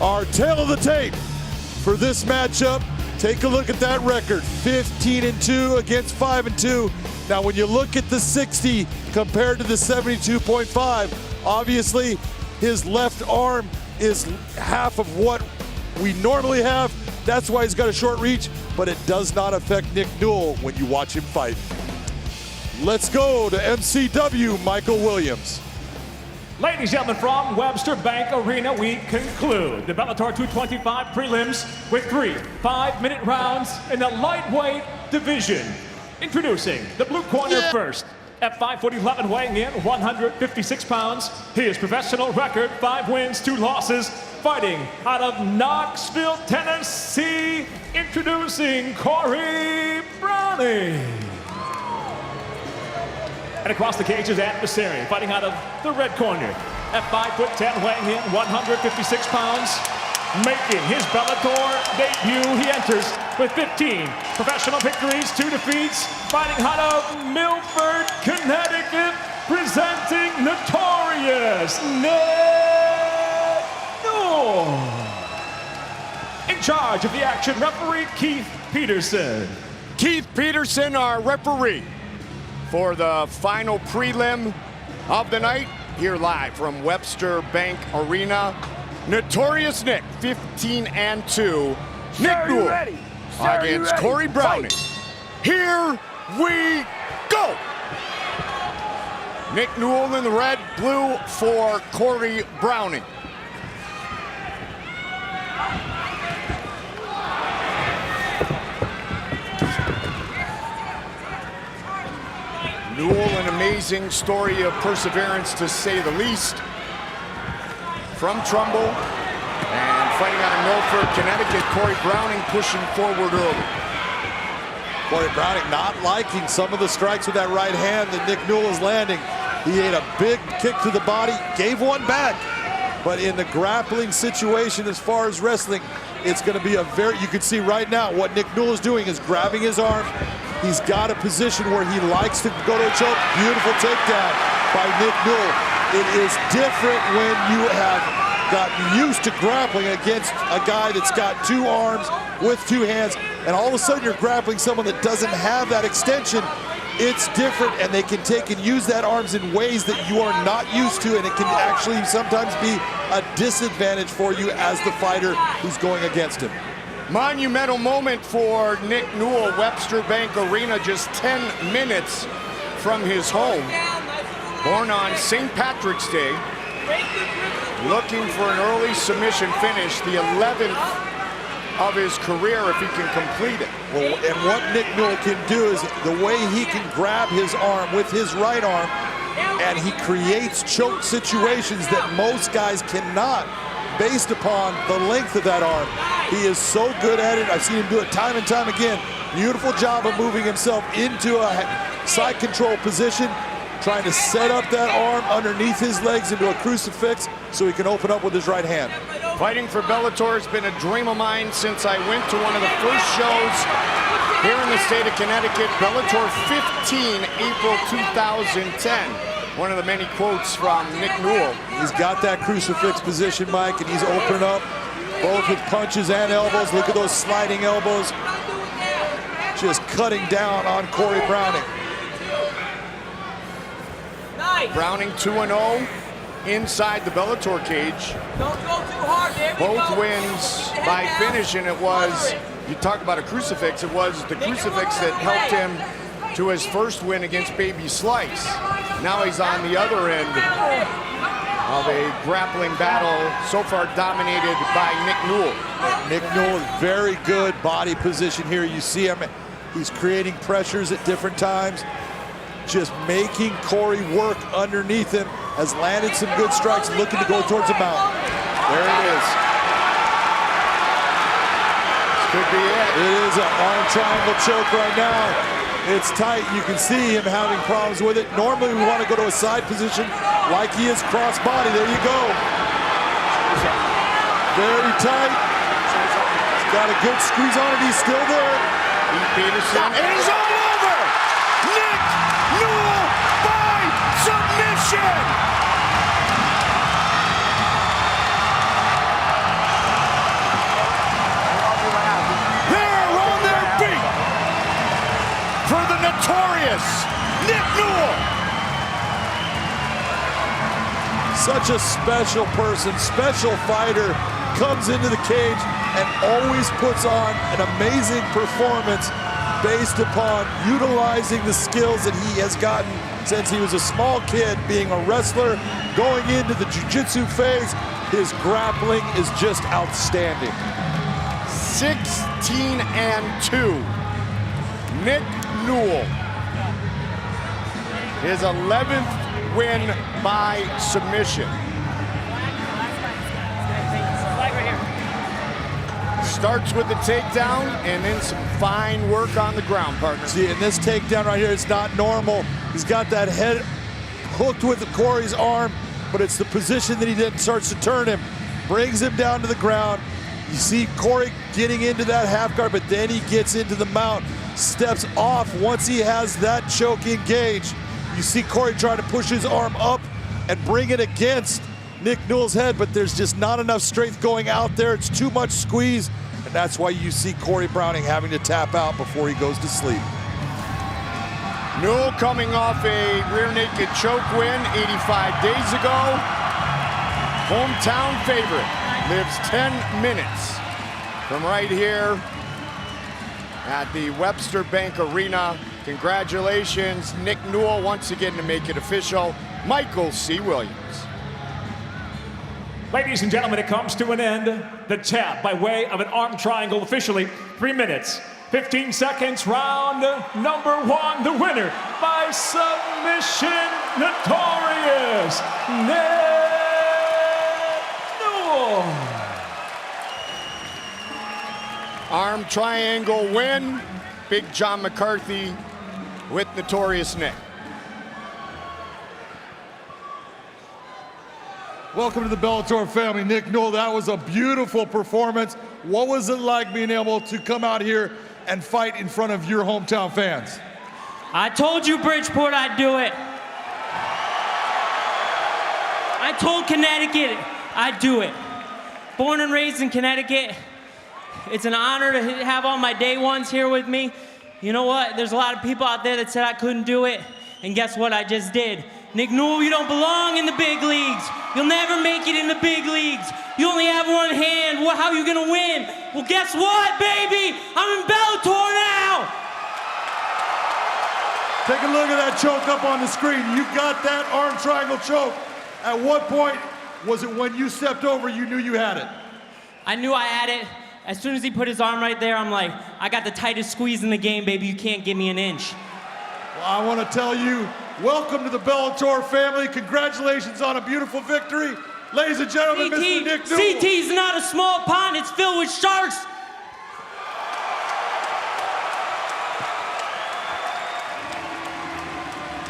our tail of the tape for this matchup. Take a look at that record, 15-2 against 5-2. Now, when you look at the 60 compared to the 72.5, obviously his left arm is half of what we normally have. That's why he's got a short reach, but it does not affect Nick Newell when you watch him fight. Let's go to MCW, Michael Williams. Ladies and gentlemen, from Webster Bank Arena, we conclude the Bellator 225 prelims with 3 5-minute rounds in the lightweight division. Introducing the blue corner first. At 5'11", weighing in 156 pounds, his professional record, 5 wins, 2 losses, fighting out of Knoxville, Tennessee, introducing Corey Browning. And across the cage is adversary, fighting out of the red corner. At 5'10", weighing in 156 pounds, making his Bellator debut, he enters with 15 professional victories, 2 defeats, fighting out of Milford, Connecticut, presenting notorious Nick Newell. In charge of the action, referee Keith Peterson. Keith Peterson, our referee, for the final prelim of the night, here live from Webster Bank Arena. Notorious Nick, 15-2. Nick Newell against Corey Browning. Here we go. Nick Newell in the red, blue for Corey Browning. Newell, an amazing story of perseverance, to say the least. From Trumbull and fighting out of Milford, Connecticut, Corey Browning pushing forward early. Corey Browning not liking some of the strikes with that right hand that Nick Newell is landing. He ate a big kick to the body, gave one back. But in the grappling situation as far as wrestling, it's going to be a very, you can see right now what Nick Newell is doing is grabbing his arm. He's got a position where he likes to go to a choke. Beautiful takedown by Nick Newell. It is different when you have gotten used to grappling against a guy that's got 2 arms with 2 hands, and all of a sudden you're grappling someone that doesn't have that extension. It's different, and they can take and use that arms in ways that you are not used to, and it can actually sometimes be a disadvantage for you as the fighter who's going against him. Monumental moment for Nick Newell, Webster Bank Arena, just 10 minutes from his home. Born on St. Patrick's Day, looking for an early submission finish, the 11th of his career if he can complete it. Well, and what Nick Newell can do is the way he can grab his arm with his right arm, and he creates choke situations that most guys cannot, based upon the length of that arm. He is so good at it. I've seen him do it time and time again. Beautiful job of moving himself into a side control position, trying to set up that arm underneath his legs into a crucifix so he can open up with his right hand. Fighting for Bellator has been a dream of mine since I went to one of the first shows here in the state of Connecticut, Bellator 15, April 2010. One of the many quotes from Nick Newell. He's got that crucifix position, Mike, and he's opening up both with punches and elbows. Look at those sliding elbows. Just cutting down on Corey Browning. Nice. Browning 2-0 inside the Bellator cage. Don't go too hard, there we Both go. wins by finish, and it was, you talk about a crucifix, it was the crucifix that helped him to his first win against Baby Slice. Now he's on the other end of a grappling battle, so far dominated by Nick Newell. Nick Newell, very good body position here. You see him, he's creating pressures at different times, just making Corey work underneath him. Has landed some good strikes, looking to go towards the mount. There it is. This could be it. It is an arm triangle choke right now. It's tight. You can see him having problems with it. Normally we want to go to a side position like he is cross body. There you go. Very tight. He's got a good squeeze on it. He's still there. Peterson. It is all over. Nick Newell by submission. this, Nick Newell. Such a special person, special fighter, comes into the cage and always puts on an amazing performance based upon utilizing the skills that he has gotten since he was a small kid, being a wrestler, going into the jiu-jitsu phase. His grappling is just outstanding. 16-2. Nick Newell. His 11th win by submission. Starts with the takedown and then some fine work on the ground, partner. See, in this takedown right here, it's not normal. He's got that head hooked with Corey's arm, but it's the position that he then starts to turn him, brings him down to the ground. You see Corey getting into that half guard, but then he gets into the mount, steps off once he has that choke engaged. You see Corey trying to push his arm up and bring it against Nick Newell's head, but there's just not enough strength going out there. It's too much squeeze, and that's why you see Corey Browning having to tap out before he goes to sleep. Newell coming off a rear naked choke win 85 days ago. Hometown favorite, lives 10 minutes from right here at the Webster Bank Arena. Congratulations, Nick Newell, once again to make it official, Michael C. Williams. Ladies and gentlemen, it comes to an end. The tap by way of an arm triangle officially 3 minutes, 15 seconds, round number one. The winner by submission, Notorious Nick Newell. Arm triangle win, Big John McCarthy with Notorious Nick. Welcome to the Bellator family. Nick Newell, that was a beautiful performance. What was it like being able to come out here and fight in front of your hometown fans? I told you, Bridgeport, I'd do it. I told Connecticut I'd do it. Born and raised in Connecticut, it's an honor to have all my day ones here with me. You know what? There's a lot of people out there that said I couldn't do it, and guess what? I just did. Nick Newell, you don't belong in the big leagues. You'll never make it in the big leagues. You only have one hand. Well, how are you gonna win? Well, guess what, baby? I'm in Bellator now! Take a look at that choke up on the screen. You got that arm triangle choke. At what point was it when you stepped over you knew you had it? I knew I had it. As soon as he put his arm right there, I'm like, I got the tightest squeeze in the game, baby. You can't give me an inch. Well, I want to tell you, welcome to the Bellator family. Congratulations on a beautiful victory. Ladies and gentlemen, Mr. Nick Newell. CT's not a small pond. It's filled with sharks.